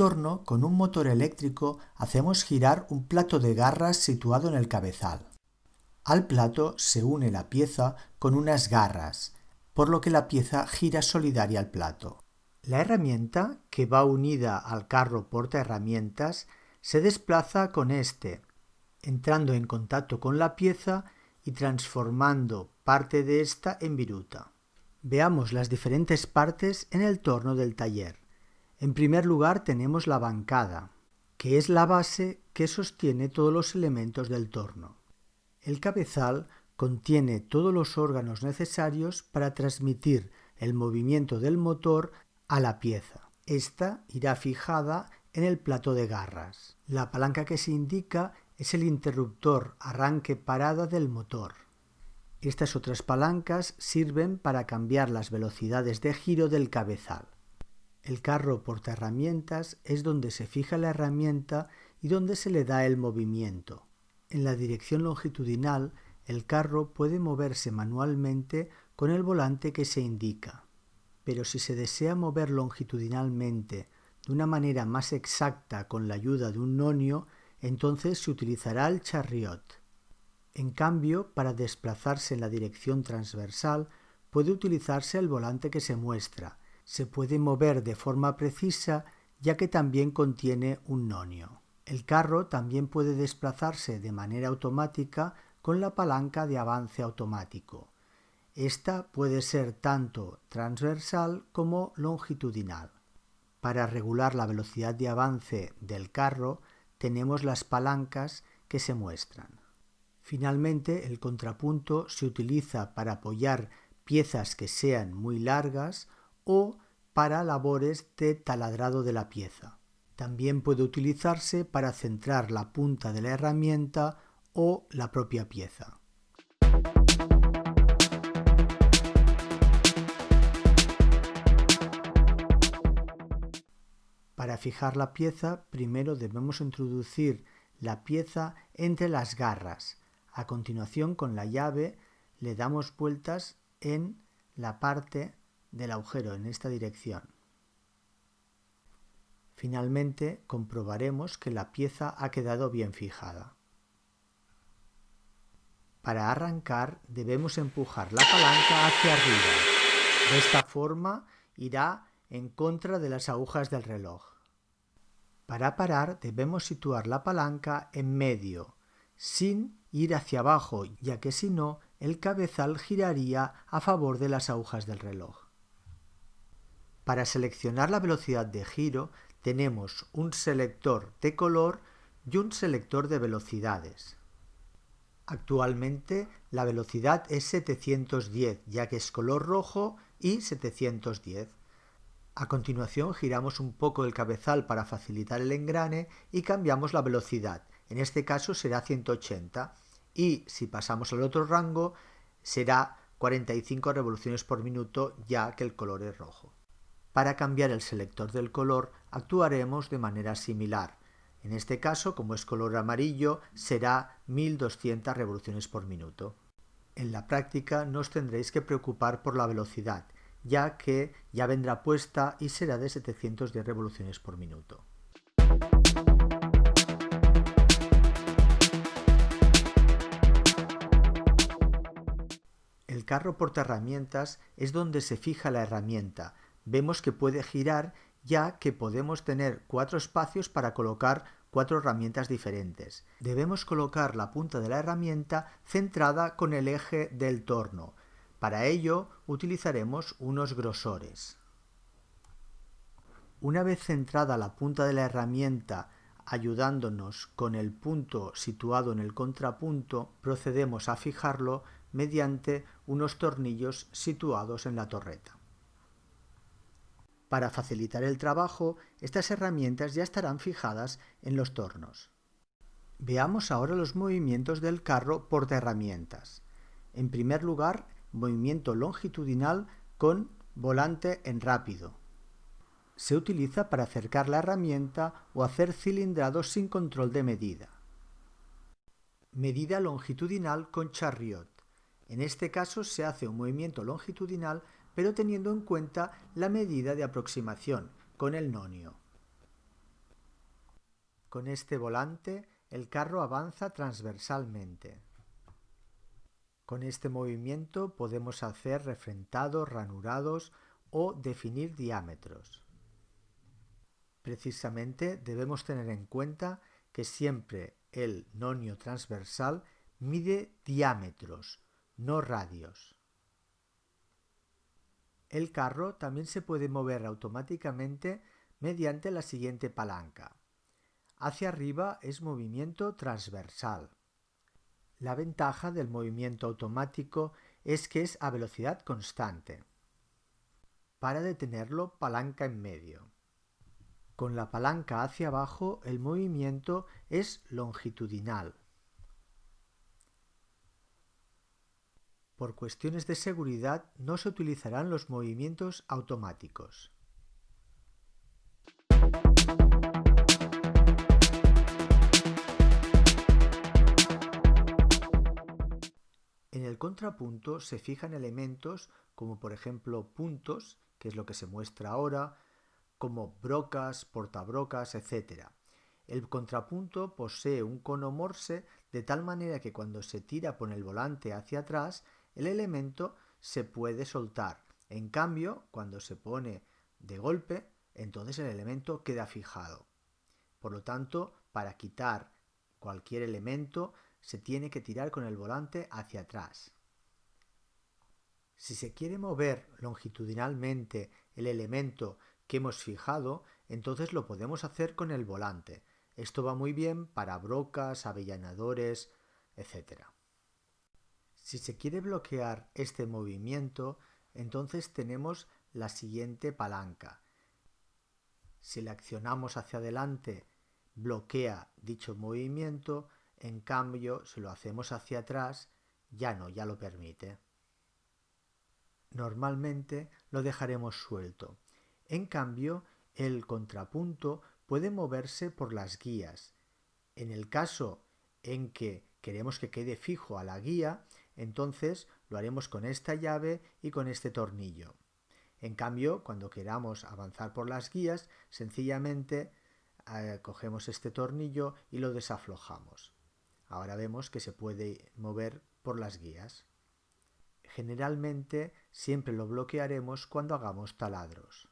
torno, con un motor eléctrico, hacemos girar un plato de garras situado en el cabezal. Al plato se une la pieza con unas garras, por lo que la pieza gira solidaria al plato. La herramienta, que va unida al carro portaherramientas, se desplaza con este, entrando en contacto con la pieza y transformando parte de esta en viruta. Veamos las diferentes partes en el torno del taller. En primer lugar tenemos la bancada, que es la base que sostiene todos los elementos del torno. El cabezal contiene todos los órganos necesarios para transmitir el movimiento del motor a la pieza. Esta irá fijada en el plato de garras. La palanca que se indica es el interruptor arranque-parada del motor. Estas otras palancas sirven para cambiar las velocidades de giro del cabezal. El carro portaherramientas es donde se fija la herramienta y donde se le da el movimiento. En la dirección longitudinal, el carro puede moverse manualmente con el volante que se indica. Pero si se desea mover longitudinalmente de una manera más exacta con la ayuda de un nonio, entonces se utilizará el chariot. En cambio, para desplazarse en la dirección transversal, puede utilizarse el volante que se muestra. Se puede mover de forma precisa, ya que también contiene un nonio. El carro también puede desplazarse de manera automática con la palanca de avance automático. Esta puede ser tanto transversal como longitudinal. Para regular la velocidad de avance del carro, tenemos las palancas que se muestran. Finalmente, el contrapunto se utiliza para apoyar piezas que sean muy largas o para labores de taladrado de la pieza. También puede utilizarse para centrar la punta de la herramienta o la propia pieza. Para fijar la pieza, primero debemos introducir la pieza entre las garras. A continuación, con la llave, le damos vueltas en la parte del agujero en esta dirección. Finalmente, comprobaremos que la pieza ha quedado bien fijada. Para arrancar, debemos empujar la palanca hacia arriba. De esta forma, irá en contra de las agujas del reloj. Para parar, debemos situar la palanca en medio, sin ir hacia abajo, ya que si no, el cabezal giraría a favor de las agujas del reloj. Para seleccionar la velocidad de giro, tenemos un selector de color y un selector de velocidades. Actualmente la velocidad es 710, ya que es color rojo y 710. A continuación giramos un poco el cabezal para facilitar el engrane y cambiamos la velocidad. En este caso será 180 y si pasamos al otro rango será 45 revoluciones por minuto, ya que el color es rojo. Para cambiar el selector del color actuaremos de manera similar. En este caso, como es color amarillo, será 1200 revoluciones por minuto. En la práctica no os tendréis que preocupar por la velocidad, ya que ya vendrá puesta y será de 710 revoluciones por minuto. El carro portaherramientas es donde se fija la herramienta. Vemos que puede girar, ya que podemos tener 4 espacios para colocar 4 herramientas diferentes. Debemos colocar la punta de la herramienta centrada con el eje del torno. Para ello utilizaremos unos grosores. Una vez centrada la punta de la herramienta ayudándonos con el punto situado en el contrapunto, procedemos a fijarlo mediante unos tornillos situados en la torreta. Para facilitar el trabajo, estas herramientas ya estarán fijadas en los tornos. Veamos ahora los movimientos del carro portaherramientas. En primer lugar, movimiento longitudinal con volante en rápido. Se utiliza para acercar la herramienta o hacer cilindrados sin control de medida. Medida longitudinal con chariot. En este caso se hace un movimiento longitudinal, pero teniendo en cuenta la medida de aproximación con el nonio. Con este volante el carro avanza transversalmente. Con este movimiento podemos hacer refrentados, ranurados o definir diámetros. Precisamente debemos tener en cuenta que siempre el nonio transversal mide diámetros, no radios. El carro también se puede mover automáticamente mediante la siguiente palanca. Hacia arriba es movimiento transversal. La ventaja del movimiento automático es que es a velocidad constante. Para detenerlo, palanca en medio. Con la palanca hacia abajo, el movimiento es longitudinal. Por cuestiones de seguridad no se utilizarán los movimientos automáticos. En el contrapunto se fijan elementos como por ejemplo puntos, que es lo que se muestra ahora, como brocas, portabrocas, etc. El contrapunto posee un cono Morse de tal manera que cuando se tira por el volante hacia atrás, el elemento se puede soltar. En cambio, cuando se pone de golpe, entonces el elemento queda fijado. Por lo tanto, para quitar cualquier elemento, se tiene que tirar con el volante hacia atrás. Si se quiere mover longitudinalmente el elemento que hemos fijado, entonces lo podemos hacer con el volante. Esto va muy bien para brocas, avellanadores, etc. Si se quiere bloquear este movimiento, entonces tenemos la siguiente palanca. Si la accionamos hacia adelante, bloquea dicho movimiento. En cambio, si lo hacemos hacia atrás, ya lo permite. Normalmente lo dejaremos suelto. En cambio, el contrapunto puede moverse por las guías. En el caso en que queremos que quede fijo a la guía, entonces lo haremos con esta llave y con este tornillo. En cambio, cuando queramos avanzar por las guías, sencillamente cogemos este tornillo y lo desaflojamos. Ahora vemos que se puede mover por las guías. Generalmente siempre lo bloquearemos cuando hagamos taladros.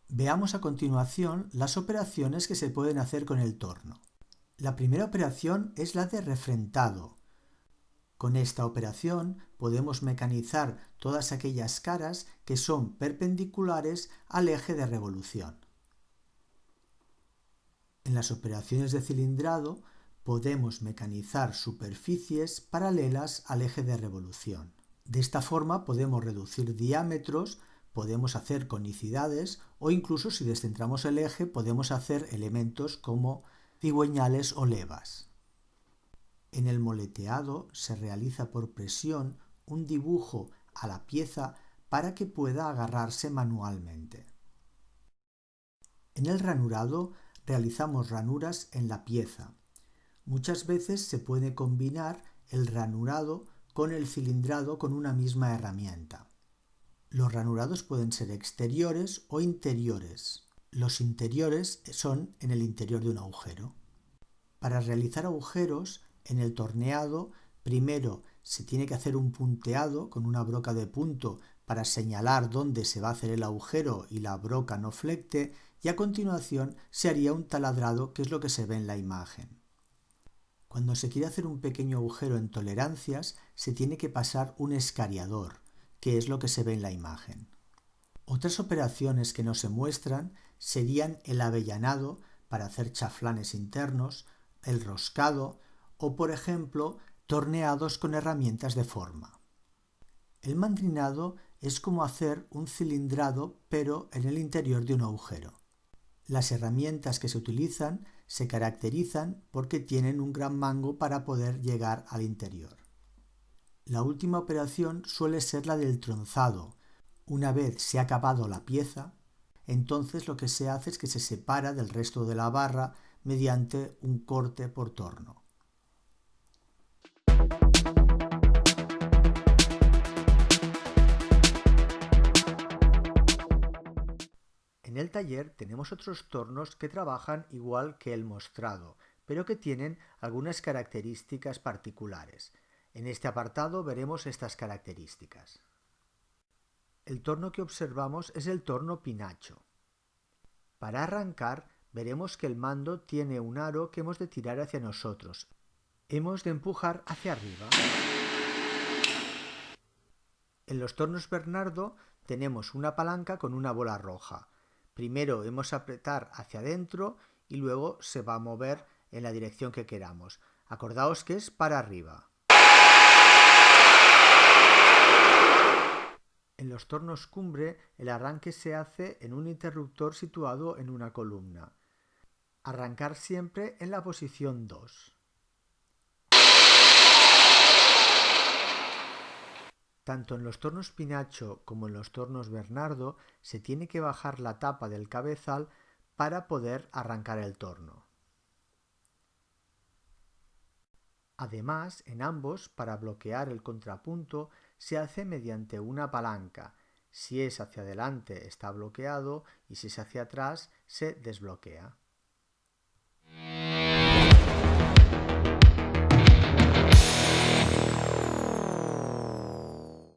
Veamos a continuación las operaciones que se pueden hacer con el torno. La primera operación es la de refrentado. Con esta operación podemos mecanizar todas aquellas caras que son perpendiculares al eje de revolución. En las operaciones de cilindrado podemos mecanizar superficies paralelas al eje de revolución. De esta forma podemos reducir diámetros, podemos hacer conicidades o incluso si descentramos el eje podemos hacer elementos como cigüeñales o levas. En el moleteado se realiza por presión un dibujo a la pieza para que pueda agarrarse manualmente. En el ranurado realizamos ranuras en la pieza. Muchas veces se puede combinar el ranurado con el cilindrado con una misma herramienta. Los ranurados pueden ser exteriores o interiores. Los interiores son en el interior de un agujero. Para realizar agujeros, en el torneado, primero se tiene que hacer un punteado con una broca de punto para señalar dónde se va a hacer el agujero y la broca no flecte, y a continuación se haría un taladrado, que es lo que se ve en la imagen. Cuando se quiere hacer un pequeño agujero en tolerancias, se tiene que pasar un escariador, que es lo que se ve en la imagen. Otras operaciones que no se muestran serían el avellanado para hacer chaflanes internos, el roscado o, por ejemplo, torneados con herramientas de forma. El mandrinado es como hacer un cilindrado pero en el interior de un agujero. Las herramientas que se utilizan se caracterizan porque tienen un gran mango para poder llegar al interior. La última operación suele ser la del tronzado. Una vez se ha acabado la pieza, entonces lo que se hace es que se separa del resto de la barra mediante un corte por torno. En el taller tenemos otros tornos que trabajan igual que el mostrado, pero que tienen algunas características particulares. En este apartado veremos estas características. El torno que observamos es el torno pinacho. Para arrancar, veremos que el mando tiene un aro que hemos de tirar hacia nosotros. Hemos de empujar hacia arriba. En los tornos Bernardo tenemos una palanca con una bola roja. Primero hemos de apretar hacia adentro y luego se va a mover en la dirección que queramos. Acordaos que es para arriba. En los tornos cumbre el arranque se hace en un interruptor situado en una columna. Arrancar siempre en la posición 2. Tanto en los tornos Pinacho como en los tornos Bernardo se tiene que bajar la tapa del cabezal para poder arrancar el torno. Además, en ambos, para bloquear el contrapunto, se hace mediante una palanca. Si es hacia adelante está bloqueado y si es hacia atrás se desbloquea.